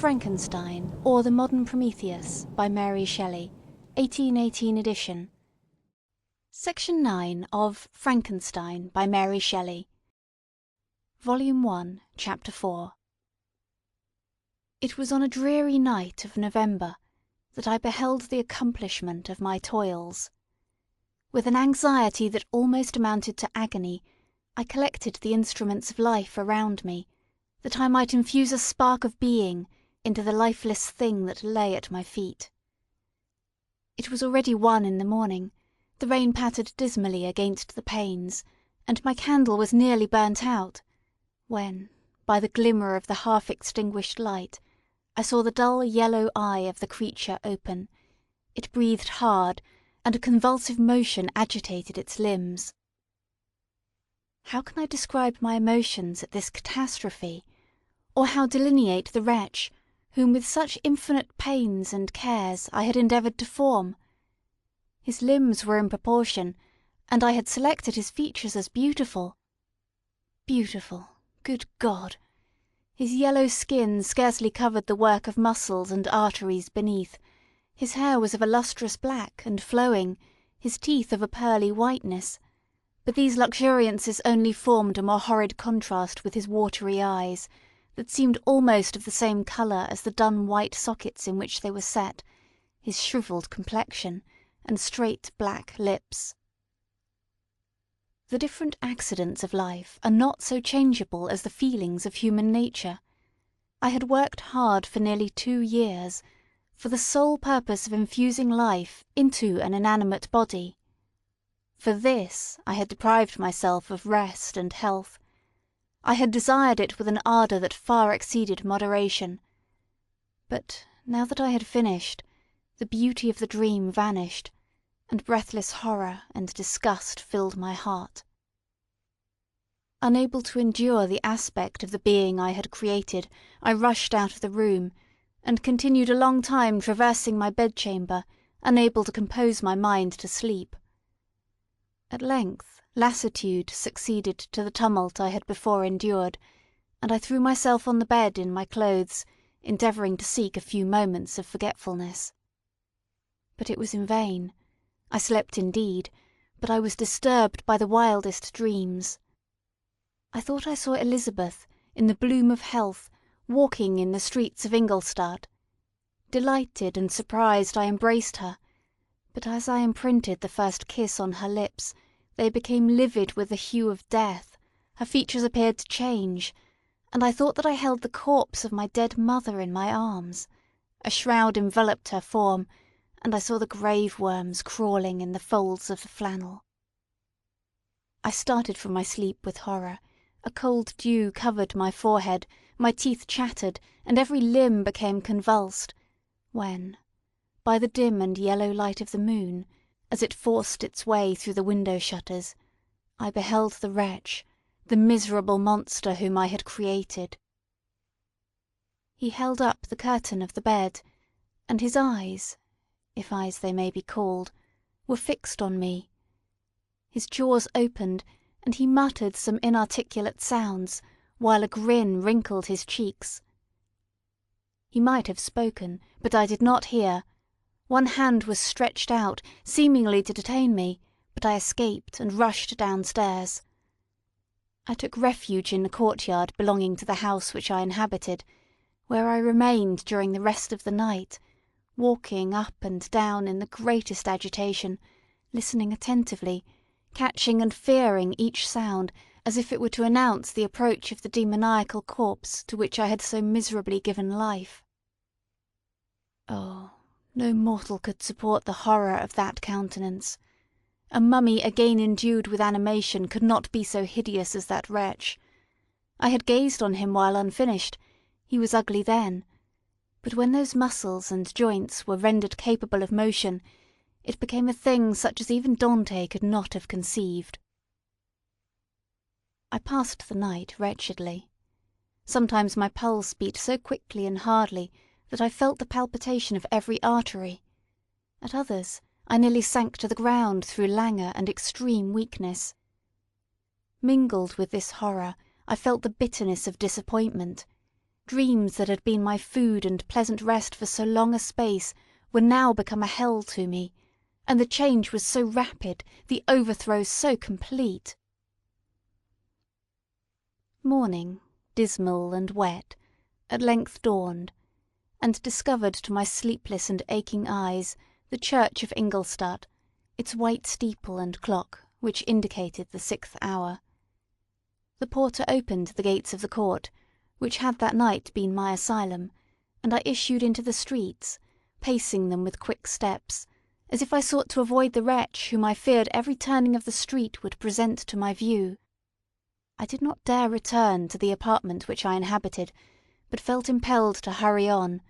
Frankenstein, or the Modern Prometheus, by Mary Shelley, 1818 edition. Section 9 of Frankenstein, by Mary Shelley. Volume 1, Chapter 4. It was on a dreary night of November that I beheld the accomplishment of my toils. With an anxiety that almost amounted to agony, I collected the instruments of life around me, that I might infuse a spark of being into the lifeless thing that lay at my feet. It was already 1 in the morning, the rain pattered dismally against the panes, and my candle was nearly burnt out, when, by the glimmer of the half-extinguished light, I saw the dull yellow eye of the creature open. It breathed hard, and a convulsive motion agitated its limbs. How can I describe my emotions at this catastrophe, or how delineate the wretch whom with such infinite pains and cares I had endeavoured to form? His limbs were in proportion, and I had selected his features as beautiful. Beautiful, good God! His yellow skin scarcely covered the work of muscles and arteries beneath. His hair was of a lustrous black and flowing, his teeth of a pearly whiteness, but these luxuriances only formed a more horrid contrast with his watery eyes, that seemed almost of the same colour as the dun white sockets in which they were set, his shrivelled complexion, and straight black lips. The different accidents of life are not so changeable as the feelings of human nature. I had worked hard for nearly 2 years, for the sole purpose of infusing life into an inanimate body. For this I had deprived myself of rest and health. I had desired it with an ardour that far exceeded moderation. But now that I had finished, the beauty of the dream vanished, and breathless horror and disgust filled my heart. Unable to endure the aspect of the being I had created, I rushed out of the room, and continued a long time traversing my bedchamber, unable to compose my mind to sleep. At length lassitude succeeded to the tumult I had before endured, and I threw myself on the bed in my clothes, endeavouring to seek a few moments of forgetfulness. But it was in vain. I slept indeed, but I was disturbed by the wildest dreams. I thought I saw Elizabeth, in the bloom of health, walking in the streets of Ingolstadt. Delighted and surprised I embraced her, but as I imprinted the first kiss on her lips, they became livid with the hue of death, her features appeared to change, and I thought that I held the corpse of my dead mother in my arms. A shroud enveloped her form, and I saw the grave worms crawling in the folds of the flannel. I started from my sleep with horror. A cold dew covered my forehead, my teeth chattered, and every limb became convulsed, when, by the dim and yellow light of the moon, as it forced its way through the window shutters, I beheld the wretch, the miserable monster whom I had created. He held up the curtain of the bed, and his eyes, if eyes they may be called, were fixed on me. His jaws opened, and he muttered some inarticulate sounds, while a grin wrinkled his cheeks. He might have spoken, but I did not hear. One hand was stretched out, seemingly to detain me, but I escaped and rushed downstairs. I took refuge in the courtyard belonging to the house which I inhabited, where I remained during the rest of the night, walking up and down in the greatest agitation, listening attentively, catching and fearing each sound as if it were to announce the approach of the demoniacal corpse to which I had so miserably given life. Oh, no mortal could support the horror of that countenance. A mummy again endued with animation could not be so hideous as that wretch. I had gazed on him while unfinished. He was ugly then, but when those muscles and joints were rendered capable of motion, it became a thing such as even Dante could not have conceived. I passed the night wretchedly. Sometimes my pulse beat so quickly and hardly that I felt the palpitation of every artery. At others, I nearly sank to the ground through languor and extreme weakness. Mingled with this horror, I felt the bitterness of disappointment. Dreams that had been my food and pleasant rest for so long a space were now become a hell to me, and the change was so rapid, the overthrow so complete. Morning, dismal and wet, at length dawned, and discovered to my sleepless and aching eyes the church of Ingolstadt, its white steeple and clock, which indicated the 6th hour. The porter opened the gates of the court, which had that night been my asylum, and I issued into the streets, pacing them with quick steps, as if I sought to avoid the wretch whom I feared every turning of the street would present to my view. I did not dare return to the apartment which I inhabited, but felt impelled to hurry on,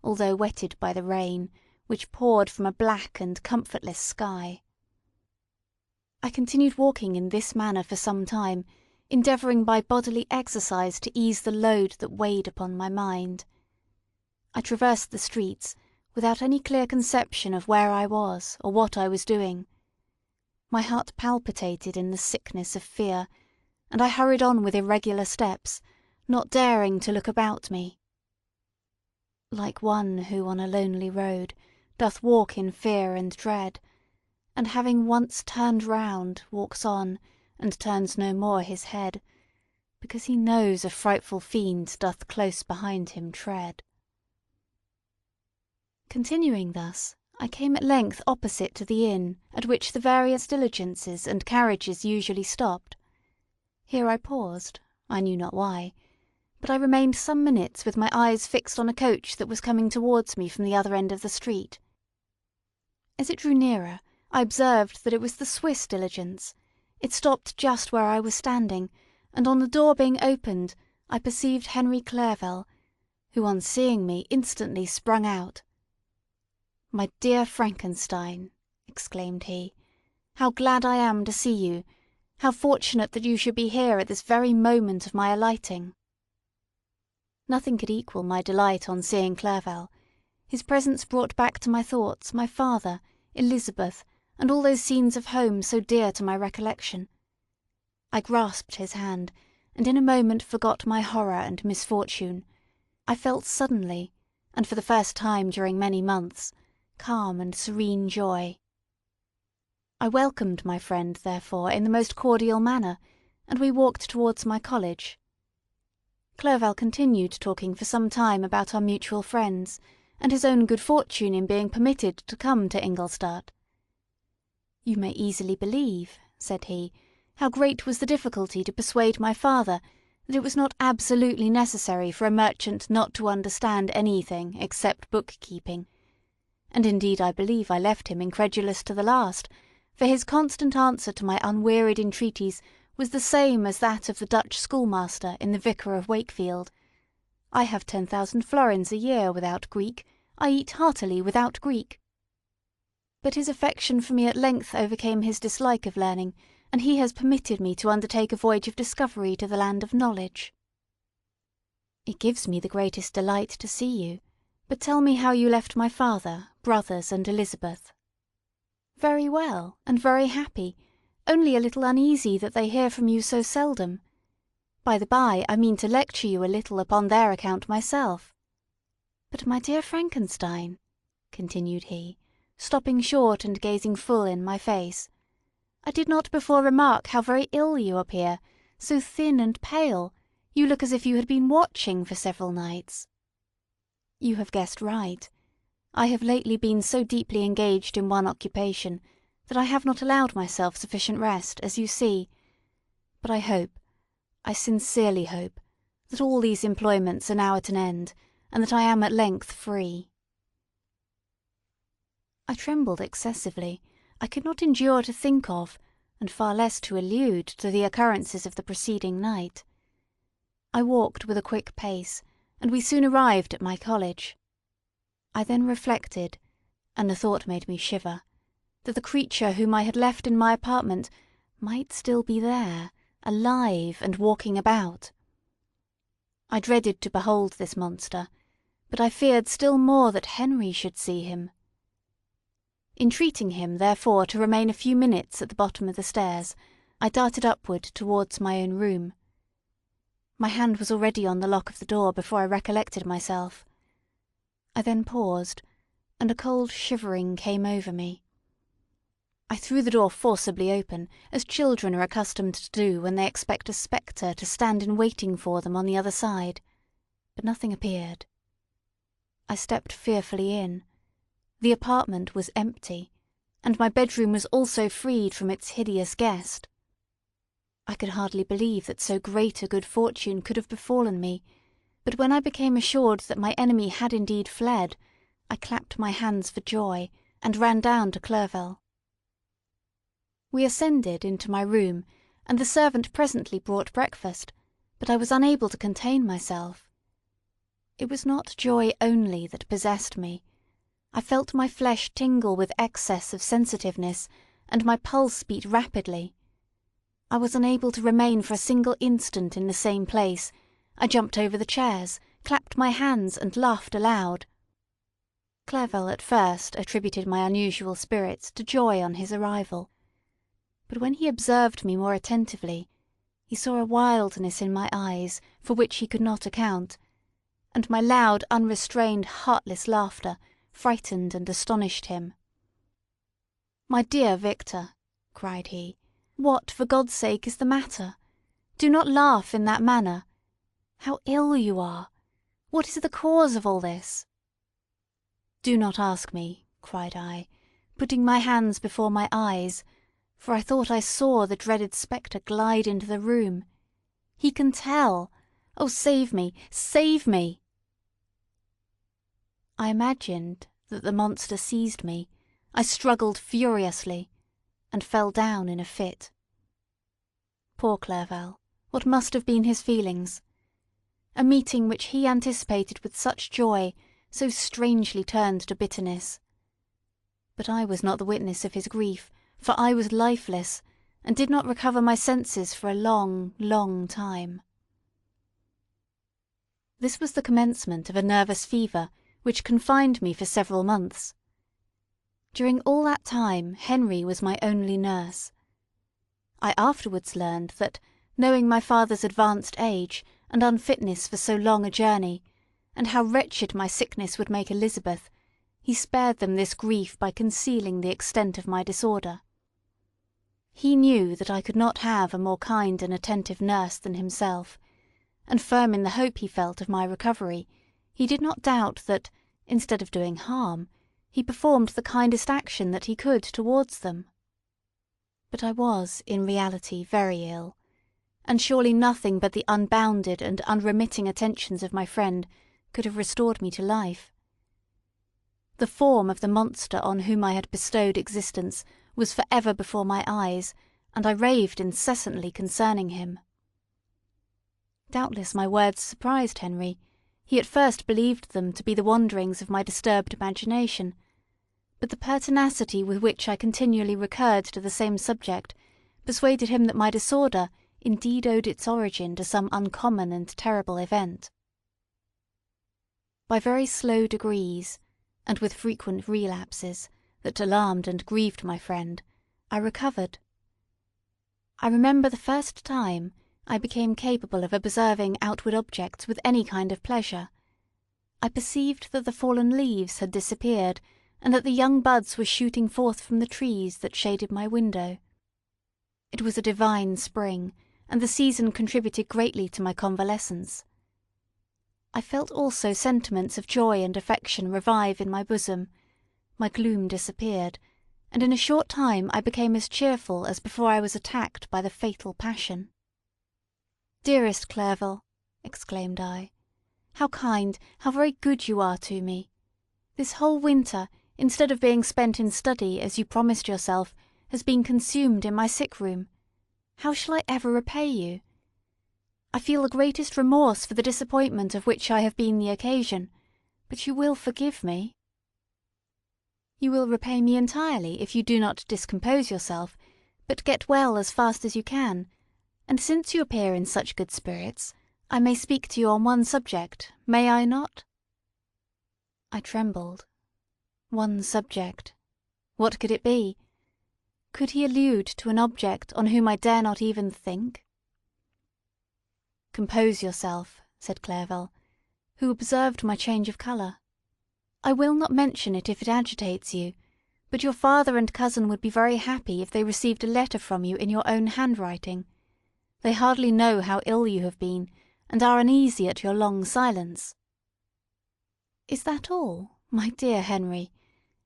although wetted by the rain, which poured from a black and comfortless sky. I continued walking in this manner for some time, endeavouring by bodily exercise to ease the load that weighed upon my mind. I traversed the streets without any clear conception of where I was or what I was doing. My heart palpitated in the sickness of fear, and I hurried on with irregular steps, not daring to look about me. Like one who on a lonely road doth walk in fear and dread, and having once turned round walks on, and turns no more his head, because he knows a frightful fiend doth close behind him tread. Continuing thus, I came at length opposite to the inn at which the various diligences and carriages usually stopped. Here I paused, I knew not why, but I remained some minutes with my eyes fixed on a coach that was coming towards me from the other end of the street. As it drew nearer, I observed that it was the Swiss diligence. It stopped just where I was standing, and on the door being opened, I perceived Henry Clerval, who on seeing me instantly sprung out. "My dear Frankenstein," exclaimed he, "how glad I am to see you! How fortunate that you should be here at this very moment of my alighting!" Nothing could equal my delight on seeing Clerval. His presence brought back to my thoughts my father, Elizabeth, and all those scenes of home so dear to my recollection. I grasped his hand, and in a moment forgot my horror and misfortune. I felt suddenly, and for the first time during many months, calm and serene joy. I welcomed my friend, therefore, in the most cordial manner, and we walked towards my college. Clerval continued talking for some time about our mutual friends, and his own good fortune in being permitted to come to Ingolstadt. "You may easily believe," said he, "how great was the difficulty to persuade my father that it was not absolutely necessary for a merchant not to understand anything except bookkeeping. And indeed I believe I left him incredulous to the last, for his constant answer to my unwearied entreaties was the same as that of the Dutch schoolmaster in the Vicar of Wakefield. I have 10,000 florins a year without Greek, I eat heartily without Greek. But his affection for me at length overcame his dislike of learning, and he has permitted me to undertake a voyage of discovery to the land of knowledge. It gives me the greatest delight to see you, but tell me how you left my father, brothers, and Elizabeth." "Very well, and very happy, only a little uneasy that they hear from you so seldom. By the by, I mean to lecture you a little upon their account myself. But, my dear Frankenstein," continued he, stopping short and gazing full in my face, "I did not before remark how very ill you appear, so thin and pale, you look as if you had been watching for several nights." "You have guessed right. I have lately been so deeply engaged in one occupation, that I have not allowed myself sufficient rest, as you see. But I hope, I sincerely hope, that all these employments are now at an end, and that I am at length free." I trembled excessively. I could not endure to think of, and far less to allude to the occurrences of the preceding night. I walked with a quick pace, and we soon arrived at my college. I then reflected, and the thought made me shiver, that the creature whom I had left in my apartment might still be there, alive and walking about. I dreaded to behold this monster, but I feared still more that Henry should see him. Entreating him, therefore, to remain a few minutes at the bottom of the stairs, I darted upward towards my own room. My hand was already on the lock of the door before I recollected myself. I then paused, and a cold shivering came over me. I threw the door forcibly open, as children are accustomed to do when they expect a spectre to stand in waiting for them on the other side, but nothing appeared. I stepped fearfully in. The apartment was empty, and my bedroom was also freed from its hideous guest. I could hardly believe that so great a good fortune could have befallen me, but when I became assured that my enemy had indeed fled, I clapped my hands for joy, and ran down to Clerval. We ascended into my room, and the servant presently brought breakfast, but I was unable to contain myself. It was not joy only that possessed me. I felt my flesh tingle with excess of sensitiveness, and my pulse beat rapidly. I was unable to remain for a single instant in the same place. I jumped over the chairs, clapped my hands, and laughed aloud. Clerval at first attributed my unusual spirits to joy on his arrival, but when he observed me more attentively, he saw a wildness in my eyes for which he could not account, and my loud, unrestrained, heartless laughter frightened and astonished him. "My dear Victor," cried he, "what, for God's sake, is the matter? Do not laugh in that manner. How ill you are! What is the cause of all this?" "Do not ask me," cried I, putting my hands before my eyes, for I thought I saw the dreaded spectre glide into the room. "He can tell! Oh, save me! Save me!" I imagined that the monster seized me. I struggled furiously, and fell down in a fit. Poor Clerval! What must have been his feelings? A meeting which he anticipated with such joy so strangely turned to bitterness. But I was not the witness of his grief, for I was lifeless, and did not recover my senses for a long, long time. This was the commencement of a nervous fever which confined me for several months. During all that time Henry was my only nurse. I afterwards learned that, knowing my father's advanced age and unfitness for so long a journey, and how wretched my sickness would make Elizabeth, he spared them this grief by concealing the extent of my disorder. He knew that I could not have a more kind and attentive nurse than himself, and firm in the hope he felt of my recovery, he did not doubt that, instead of doing harm, he performed the kindest action that he could towards them. But I was, in reality, very ill, and surely nothing but the unbounded and unremitting attentions of my friend could have restored me to life. The form of the monster on whom I had bestowed existence was for ever before my eyes, and I raved incessantly concerning him. Doubtless my words surprised Henry. He at first believed them to be the wanderings of my disturbed imagination, but the pertinacity with which I continually recurred to the same subject persuaded him that my disorder indeed owed its origin to some uncommon and terrible event. By very slow degrees, and with frequent relapses, that alarmed and grieved my friend, I recovered. I remember the first time I became capable of observing outward objects with any kind of pleasure. I perceived that the fallen leaves had disappeared, and that the young buds were shooting forth from the trees that shaded my window. It was a divine spring, and the season contributed greatly to my convalescence. I felt also sentiments of joy and affection revive in my bosom. My gloom disappeared, and in a short time I became as cheerful as before I was attacked by the fatal passion. "Dearest Clerval," exclaimed I, "how kind, how very good you are to me! This whole winter, instead of being spent in study, as you promised yourself, has been consumed in my sick room. How shall I ever repay you? I feel the greatest remorse for the disappointment of which I have been the occasion, but you will forgive me?" "You will repay me entirely if you do not discompose yourself, but get well as fast as you can, and since you appear in such good spirits, I may speak to you on one subject, may I not?" I trembled. One subject. What could it be? Could he allude to an object on whom I dare not even think? "Compose yourself," said Clerval, who observed my change of colour. "I will not mention it if it agitates you, but your father and cousin would be very happy if they received a letter from you in your own handwriting. They hardly know how ill you have been, and are uneasy at your long silence." "Is that all, my dear Henry?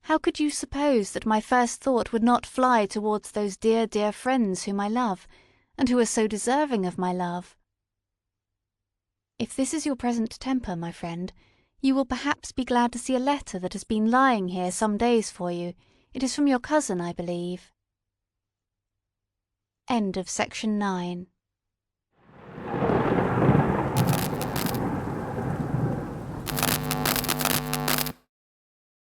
How could you suppose that my first thought would not fly towards those dear, dear friends whom I love, and who are so deserving of my love?" "If this is your present temper, my friend, you will perhaps be glad to see a letter that has been lying here some days for you. It is from your cousin, I believe." Section 9.